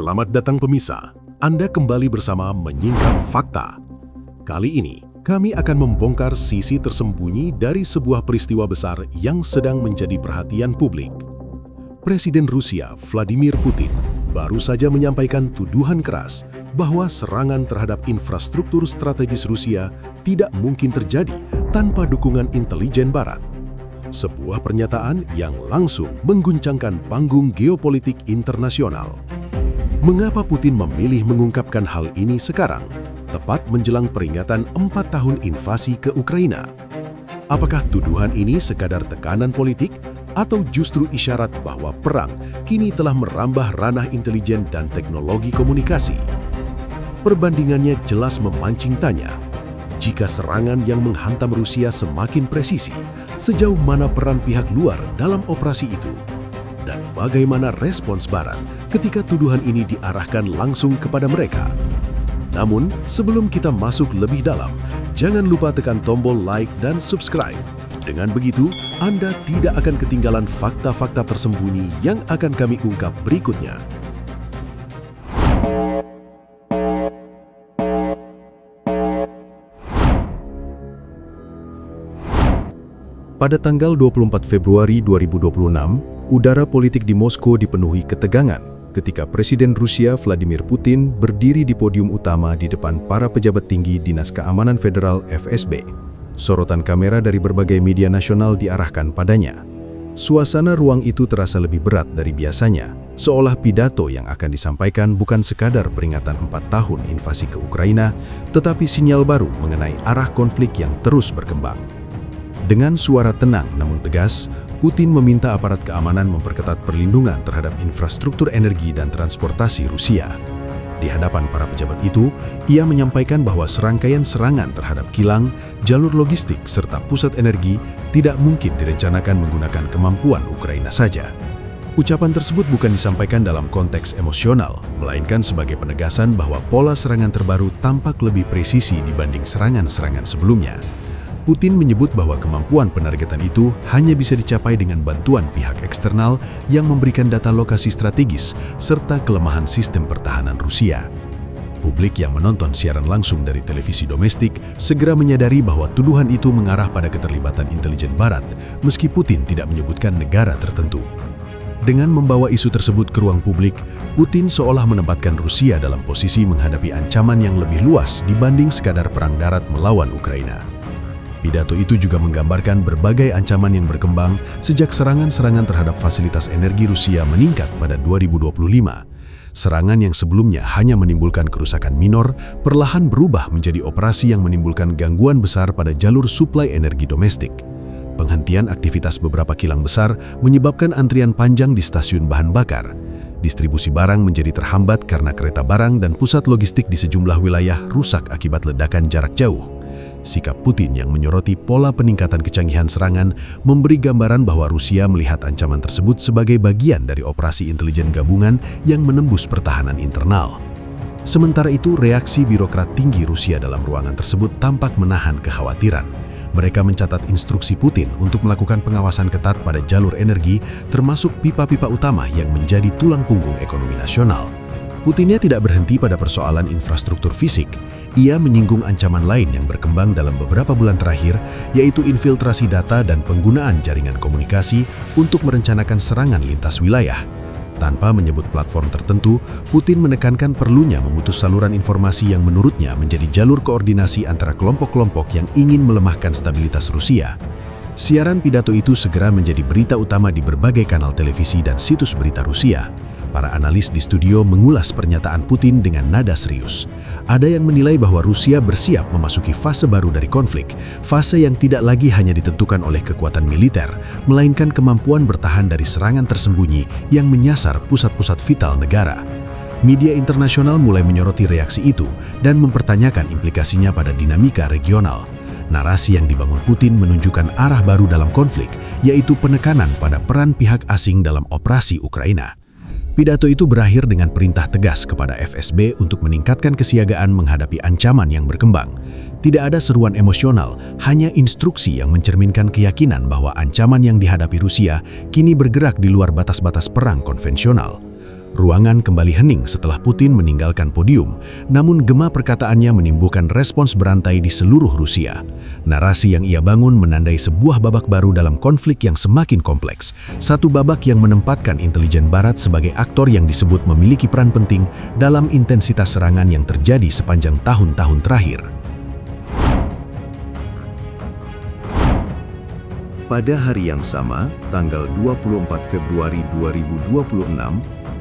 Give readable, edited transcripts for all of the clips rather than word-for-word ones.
Selamat datang pemirsa, Anda kembali bersama Menyingkap Fakta. Kali ini, kami akan membongkar sisi tersembunyi dari sebuah peristiwa besar yang sedang menjadi perhatian publik. Presiden Rusia, Vladimir Putin, baru saja menyampaikan tuduhan keras bahwa serangan terhadap infrastruktur strategis Rusia tidak mungkin terjadi tanpa dukungan intelijen Barat. Sebuah pernyataan yang langsung mengguncangkan panggung geopolitik internasional. Mengapa Putin memilih mengungkapkan hal ini sekarang, tepat menjelang peringatan 4 tahun invasi ke Ukraina? Apakah tuduhan ini sekadar tekanan politik atau justru isyarat bahwa perang kini telah merambah ranah intelijen dan teknologi komunikasi? Perbandingannya jelas memancing tanya. Jika serangan yang menghantam Rusia semakin presisi, sejauh mana peran pihak luar dalam operasi itu? Dan bagaimana respons Barat ketika tuduhan ini diarahkan langsung kepada mereka? Namun, sebelum kita masuk lebih dalam, jangan lupa tekan tombol like dan subscribe. Dengan begitu, Anda tidak akan ketinggalan fakta-fakta tersembunyi yang akan kami ungkap berikutnya. Pada tanggal 24 Februari 2026, udara politik di Moskow dipenuhi ketegangan ketika Presiden Rusia Vladimir Putin berdiri di podium utama di depan para pejabat tinggi Dinas Keamanan Federal (FSB). Sorotan kamera dari berbagai media nasional diarahkan padanya. Suasana ruang itu terasa lebih berat dari biasanya, seolah pidato yang akan disampaikan bukan sekadar peringatan 4 tahun invasi ke Ukraina, tetapi sinyal baru mengenai arah konflik yang terus berkembang. Dengan suara tenang namun tegas, Putin meminta aparat keamanan memperketat perlindungan terhadap infrastruktur energi dan transportasi Rusia. Di hadapan para pejabat itu, ia menyampaikan bahwa serangkaian serangan terhadap kilang, jalur logistik, serta pusat energi tidak mungkin direncanakan menggunakan kemampuan Ukraina saja. Ucapan tersebut bukan disampaikan dalam konteks emosional, melainkan sebagai penegasan bahwa pola serangan terbaru tampak lebih presisi dibanding serangan-serangan sebelumnya. Putin menyebut bahwa kemampuan penargetan itu hanya bisa dicapai dengan bantuan pihak eksternal yang memberikan data lokasi strategis serta kelemahan sistem pertahanan Rusia. Publik yang menonton siaran langsung dari televisi domestik segera menyadari bahwa tuduhan itu mengarah pada keterlibatan intelijen Barat, meski Putin tidak menyebutkan negara tertentu. Dengan membawa isu tersebut ke ruang publik, Putin seolah menempatkan Rusia dalam posisi menghadapi ancaman yang lebih luas dibanding sekadar perang darat melawan Ukraina. Pidato itu juga menggambarkan berbagai ancaman yang berkembang sejak serangan-serangan terhadap fasilitas energi Rusia meningkat pada 2025. Serangan yang sebelumnya hanya menimbulkan kerusakan minor, perlahan berubah menjadi operasi yang menimbulkan gangguan besar pada jalur suplai energi domestik. Penghentian aktivitas beberapa kilang besar menyebabkan antrian panjang di stasiun bahan bakar. Distribusi barang menjadi terhambat karena kereta barang dan pusat logistik di sejumlah wilayah rusak akibat ledakan jarak jauh. Sikap Putin yang menyoroti pola peningkatan kecanggihan serangan memberi gambaran bahwa Rusia melihat ancaman tersebut sebagai bagian dari operasi intelijen gabungan yang menembus pertahanan internal. Sementara itu, reaksi birokrat tinggi Rusia dalam ruangan tersebut tampak menahan kekhawatiran. Mereka mencatat instruksi Putin untuk melakukan pengawasan ketat pada jalur energi, termasuk pipa-pipa utama yang menjadi tulang punggung ekonomi nasional. Putinnya tidak berhenti pada persoalan infrastruktur fisik. Ia menyinggung ancaman lain yang berkembang dalam beberapa bulan terakhir, yaitu infiltrasi data dan penggunaan jaringan komunikasi untuk merencanakan serangan lintas wilayah. Tanpa menyebut platform tertentu, Putin menekankan perlunya memutus saluran informasi yang menurutnya menjadi jalur koordinasi antara kelompok-kelompok yang ingin melemahkan stabilitas Rusia. Siaran pidato itu segera menjadi berita utama di berbagai kanal televisi dan situs berita Rusia. Para analis di studio mengulas pernyataan Putin dengan nada serius. Ada yang menilai bahwa Rusia bersiap memasuki fase baru dari konflik, fase yang tidak lagi hanya ditentukan oleh kekuatan militer, melainkan kemampuan bertahan dari serangan tersembunyi yang menyasar pusat-pusat vital negara. Media internasional mulai menyoroti reaksi itu dan mempertanyakan implikasinya pada dinamika regional. Narasi yang dibangun Putin menunjukkan arah baru dalam konflik, yaitu penekanan pada peran pihak asing dalam operasi Ukraina. Pidato itu berakhir dengan perintah tegas kepada FSB untuk meningkatkan kesiagaan menghadapi ancaman yang berkembang. Tidak ada seruan emosional, hanya instruksi yang mencerminkan keyakinan bahwa ancaman yang dihadapi Rusia kini bergerak di luar batas-batas perang konvensional. Ruangan kembali hening setelah Putin meninggalkan podium, namun gema perkataannya menimbulkan respons berantai di seluruh Rusia. Narasi yang ia bangun menandai sebuah babak baru dalam konflik yang semakin kompleks. Satu babak yang menempatkan intelijen Barat sebagai aktor yang disebut memiliki peran penting dalam intensitas serangan yang terjadi sepanjang tahun-tahun terakhir. Pada hari yang sama, tanggal 24 Februari 2026,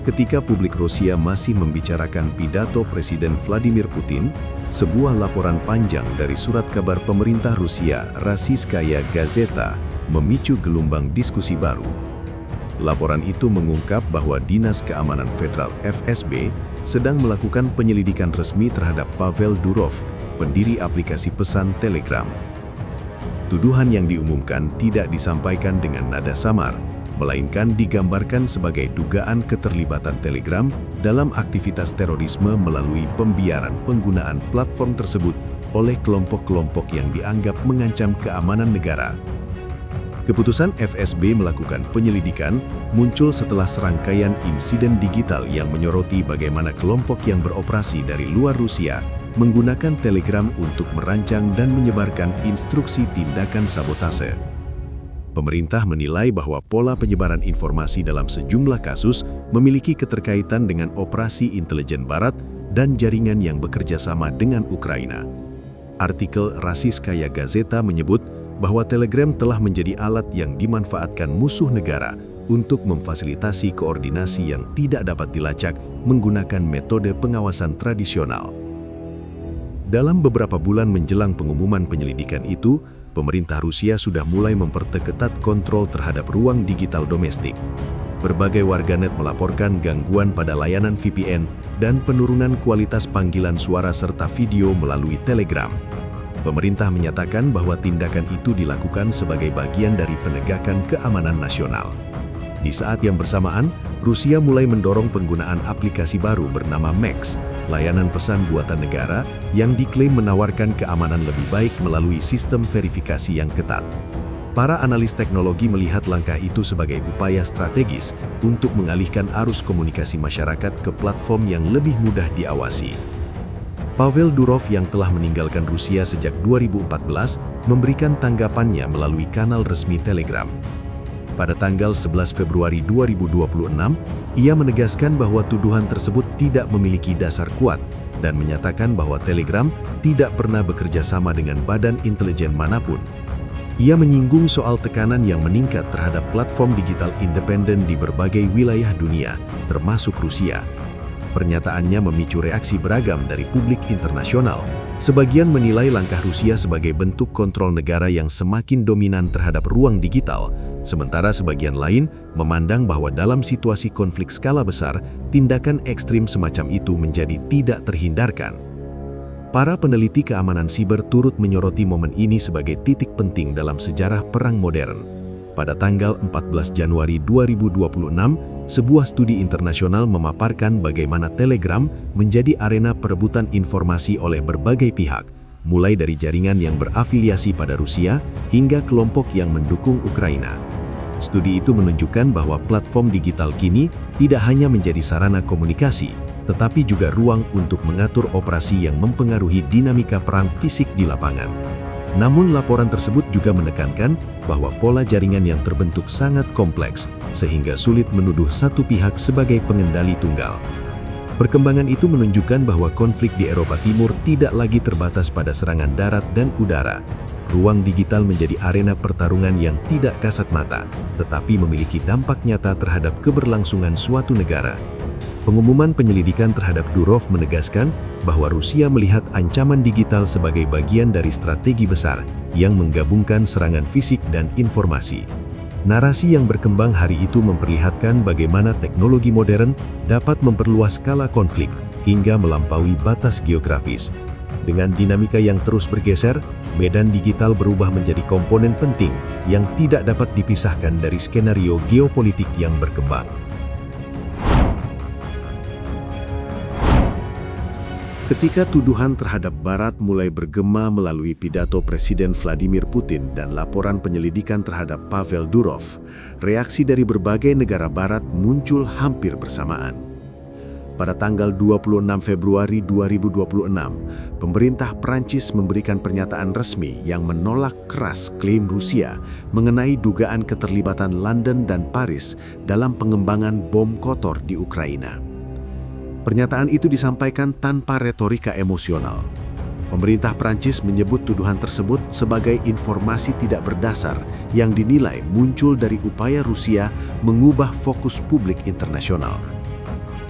ketika publik Rusia masih membicarakan pidato Presiden Vladimir Putin, sebuah laporan panjang dari surat kabar pemerintah Rusia, Rossiyskaya Gazeta, memicu gelombang diskusi baru. Laporan itu mengungkap bahwa Dinas Keamanan Federal (FSB) sedang melakukan penyelidikan resmi terhadap Pavel Durov, pendiri aplikasi pesan Telegram. Tuduhan yang diumumkan tidak disampaikan dengan nada samar, melainkan digambarkan sebagai dugaan keterlibatan Telegram dalam aktivitas terorisme melalui pembiaran penggunaan platform tersebut oleh kelompok-kelompok yang dianggap mengancam keamanan negara. Keputusan FSB melakukan penyelidikan muncul setelah serangkaian insiden digital yang menyoroti bagaimana kelompok yang beroperasi dari luar Rusia menggunakan Telegram untuk merancang dan menyebarkan instruksi tindakan sabotase. Pemerintah menilai bahwa pola penyebaran informasi dalam sejumlah kasus memiliki keterkaitan dengan operasi intelijen Barat dan jaringan yang bekerja sama dengan Ukraina. Artikel Rossiyskaya Gazeta menyebut bahwa Telegram telah menjadi alat yang dimanfaatkan musuh negara untuk memfasilitasi koordinasi yang tidak dapat dilacak menggunakan metode pengawasan tradisional. Dalam beberapa bulan menjelang pengumuman penyelidikan itu, pemerintah Rusia sudah mulai memperketat kontrol terhadap ruang digital domestik. Berbagai warganet melaporkan gangguan pada layanan VPN dan penurunan kualitas panggilan suara serta video melalui Telegram. Pemerintah menyatakan bahwa tindakan itu dilakukan sebagai bagian dari penegakan keamanan nasional. Di saat yang bersamaan, Rusia mulai mendorong penggunaan aplikasi baru bernama Max, layanan pesan buatan negara yang diklaim menawarkan keamanan lebih baik melalui sistem verifikasi yang ketat. Para analis teknologi melihat langkah itu sebagai upaya strategis untuk mengalihkan arus komunikasi masyarakat ke platform yang lebih mudah diawasi. Pavel Durov yang telah meninggalkan Rusia sejak 2014 memberikan tanggapannya melalui kanal resmi Telegram. Pada tanggal 11 Februari 2026, ia menegaskan bahwa tuduhan tersebut tidak memiliki dasar kuat dan menyatakan bahwa Telegram tidak pernah bekerja sama dengan badan intelijen manapun. Ia menyinggung soal tekanan yang meningkat terhadap platform digital independen di berbagai wilayah dunia, termasuk Rusia. Pernyataannya memicu reaksi beragam dari publik internasional. Sebagian menilai langkah Rusia sebagai bentuk kontrol negara yang semakin dominan terhadap ruang digital, sementara sebagian lain memandang bahwa dalam situasi konflik skala besar, tindakan ekstrim semacam itu menjadi tidak terhindarkan. Para peneliti keamanan siber turut menyoroti momen ini sebagai titik penting dalam sejarah perang modern. Pada tanggal 14 Januari 2026, sebuah studi internasional memaparkan bagaimana Telegram menjadi arena perebutan informasi oleh berbagai pihak, mulai dari jaringan yang berafiliasi pada Rusia hingga kelompok yang mendukung Ukraina. Studi itu menunjukkan bahwa platform digital kini tidak hanya menjadi sarana komunikasi, tetapi juga ruang untuk mengatur operasi yang mempengaruhi dinamika perang fisik di lapangan. Namun laporan tersebut juga menekankan bahwa pola jaringan yang terbentuk sangat kompleks, sehingga sulit menuduh satu pihak sebagai pengendali tunggal. Perkembangan itu menunjukkan bahwa konflik di Eropa Timur tidak lagi terbatas pada serangan darat dan udara. Ruang digital menjadi arena pertarungan yang tidak kasat mata, tetapi memiliki dampak nyata terhadap keberlangsungan suatu negara. Pengumuman penyelidikan terhadap Durov menegaskan bahwa Rusia melihat ancaman digital sebagai bagian dari strategi besar yang menggabungkan serangan fisik dan informasi. Narasi yang berkembang hari itu memperlihatkan bagaimana teknologi modern dapat memperluas skala konflik hingga melampaui batas geografis. Dengan dinamika yang terus bergeser, medan digital berubah menjadi komponen penting yang tidak dapat dipisahkan dari skenario geopolitik yang berkembang. Ketika tuduhan terhadap Barat mulai bergema melalui pidato Presiden Vladimir Putin dan laporan penyelidikan terhadap Pavel Durov, reaksi dari berbagai negara Barat muncul hampir bersamaan. pada tanggal 26 Februari 2026, pemerintah Prancis memberikan pernyataan resmi yang menolak keras klaim Rusia mengenai dugaan keterlibatan London dan Paris dalam pengembangan bom kotor di Ukraina. Pernyataan itu disampaikan tanpa retorika emosional. Pemerintah Prancis menyebut tuduhan tersebut sebagai informasi tidak berdasar yang dinilai muncul dari upaya Rusia mengubah fokus publik internasional.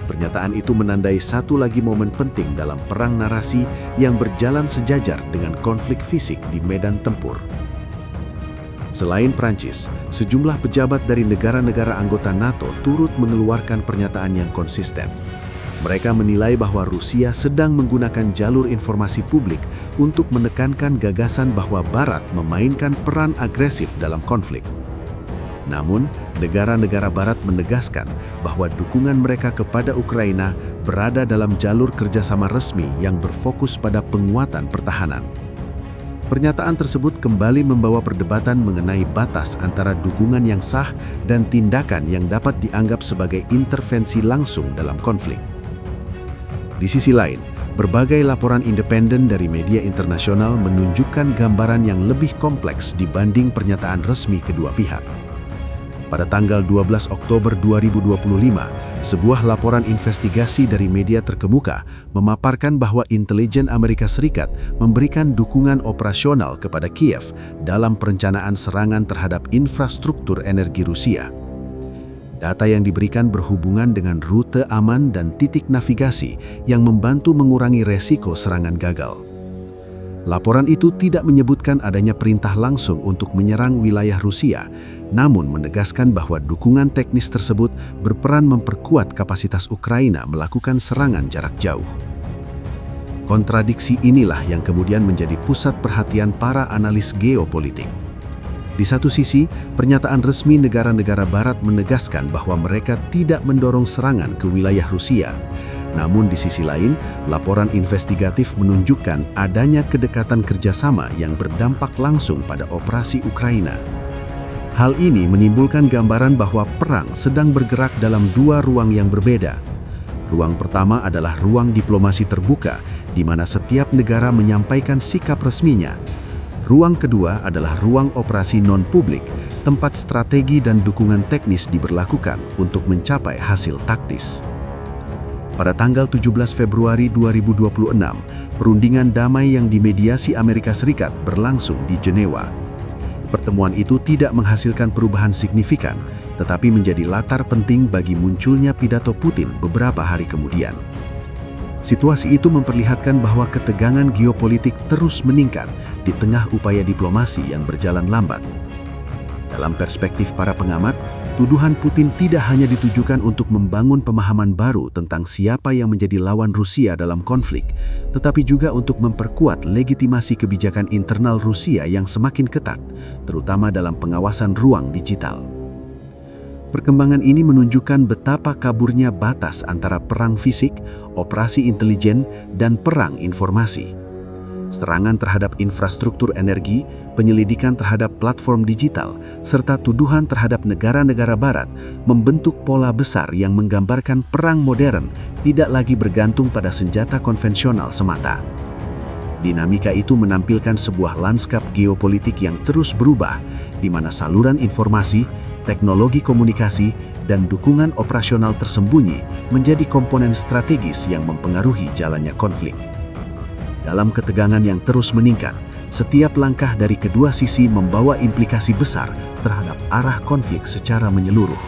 Pernyataan itu menandai satu lagi momen penting dalam perang narasi yang berjalan sejajar dengan konflik fisik di medan tempur. Selain Prancis, sejumlah pejabat dari negara-negara anggota NATO turut mengeluarkan pernyataan yang konsisten. Mereka menilai bahwa Rusia sedang menggunakan jalur informasi publik untuk menekankan gagasan bahwa Barat memainkan peran agresif dalam konflik. Namun, negara-negara Barat menegaskan bahwa dukungan mereka kepada Ukraina berada dalam jalur kerjasama resmi yang berfokus pada penguatan pertahanan. Pernyataan tersebut kembali membawa perdebatan mengenai batas antara dukungan yang sah dan tindakan yang dapat dianggap sebagai intervensi langsung dalam konflik. Di sisi lain, berbagai laporan independen dari media internasional menunjukkan gambaran yang lebih kompleks dibanding pernyataan resmi kedua pihak. Pada tanggal 12 Oktober 2025, sebuah laporan investigasi dari media terkemuka memaparkan bahwa intelijen Amerika Serikat memberikan dukungan operasional kepada Kiev dalam perencanaan serangan terhadap infrastruktur energi Rusia. Data yang diberikan berhubungan dengan rute aman dan titik navigasi yang membantu mengurangi resiko serangan gagal. Laporan itu tidak menyebutkan adanya perintah langsung untuk menyerang wilayah Rusia, namun menegaskan bahwa dukungan teknis tersebut berperan memperkuat kapasitas Ukraina melakukan serangan jarak jauh. Kontradiksi inilah yang kemudian menjadi pusat perhatian para analis geopolitik. Di satu sisi, pernyataan resmi negara-negara Barat menegaskan bahwa mereka tidak mendorong serangan ke wilayah Rusia. Namun di sisi lain, laporan investigatif menunjukkan adanya kedekatan kerjasama yang berdampak langsung pada operasi Ukraina. Hal ini menimbulkan gambaran bahwa perang sedang bergerak dalam dua ruang yang berbeda. Ruang pertama adalah ruang diplomasi terbuka, di mana setiap negara menyampaikan sikap resminya. Ruang kedua adalah ruang operasi non-publik, tempat strategi dan dukungan teknis diberlakukan untuk mencapai hasil taktis. Pada tanggal 17 Februari 2026, perundingan damai yang dimediasi Amerika Serikat berlangsung di Jenewa. Pertemuan itu tidak menghasilkan perubahan signifikan, tetapi menjadi latar penting bagi munculnya pidato Putin beberapa hari kemudian. Situasi itu memperlihatkan bahwa ketegangan geopolitik terus meningkat di tengah upaya diplomasi yang berjalan lambat. Dalam perspektif para pengamat, tuduhan Putin tidak hanya ditujukan untuk membangun pemahaman baru tentang siapa yang menjadi lawan Rusia dalam konflik, tetapi juga untuk memperkuat legitimasi kebijakan internal Rusia yang semakin ketat, terutama dalam pengawasan ruang digital. Perkembangan ini menunjukkan betapa kaburnya batas antara perang fisik, operasi intelijen, dan perang informasi. Serangan terhadap infrastruktur energi, penyelidikan terhadap platform digital, serta tuduhan terhadap negara-negara Barat membentuk pola besar yang menggambarkan perang modern tidak lagi bergantung pada senjata konvensional semata. Dinamika itu menampilkan sebuah lanskap geopolitik yang terus berubah, di mana saluran informasi, teknologi komunikasi, dan dukungan operasional tersembunyi menjadi komponen strategis yang mempengaruhi jalannya konflik. Dalam ketegangan yang terus meningkat, setiap langkah dari kedua sisi membawa implikasi besar terhadap arah konflik secara menyeluruh.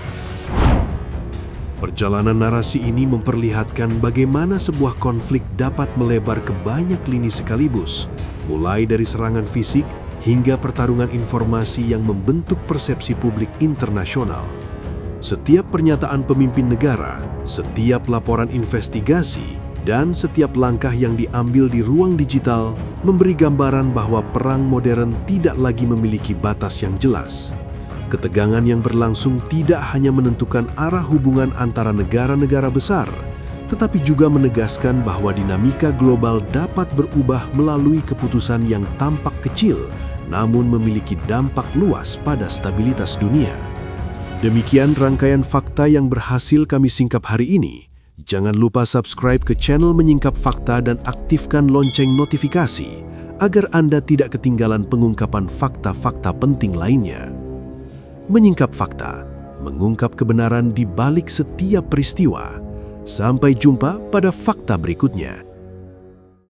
Perjalanan narasi ini memperlihatkan bagaimana sebuah konflik dapat melebar ke banyak lini sekaligus, mulai dari serangan fisik hingga pertarungan informasi yang membentuk persepsi publik internasional. Setiap pernyataan pemimpin negara, setiap laporan investigasi, dan setiap langkah yang diambil di ruang digital memberi gambaran bahwa perang modern tidak lagi memiliki batas yang jelas. Ketegangan yang berlangsung tidak hanya menentukan arah hubungan antara negara-negara besar, tetapi juga menegaskan bahwa dinamika global dapat berubah melalui keputusan yang tampak kecil, namun memiliki dampak luas pada stabilitas dunia. Demikian rangkaian fakta yang berhasil kami singkap hari ini. Jangan lupa subscribe ke channel Menyingkap Fakta dan aktifkan lonceng notifikasi agar Anda tidak ketinggalan pengungkapan fakta-fakta penting lainnya. Menyingkap Fakta, mengungkap kebenaran di balik setiap peristiwa. Sampai jumpa pada fakta berikutnya.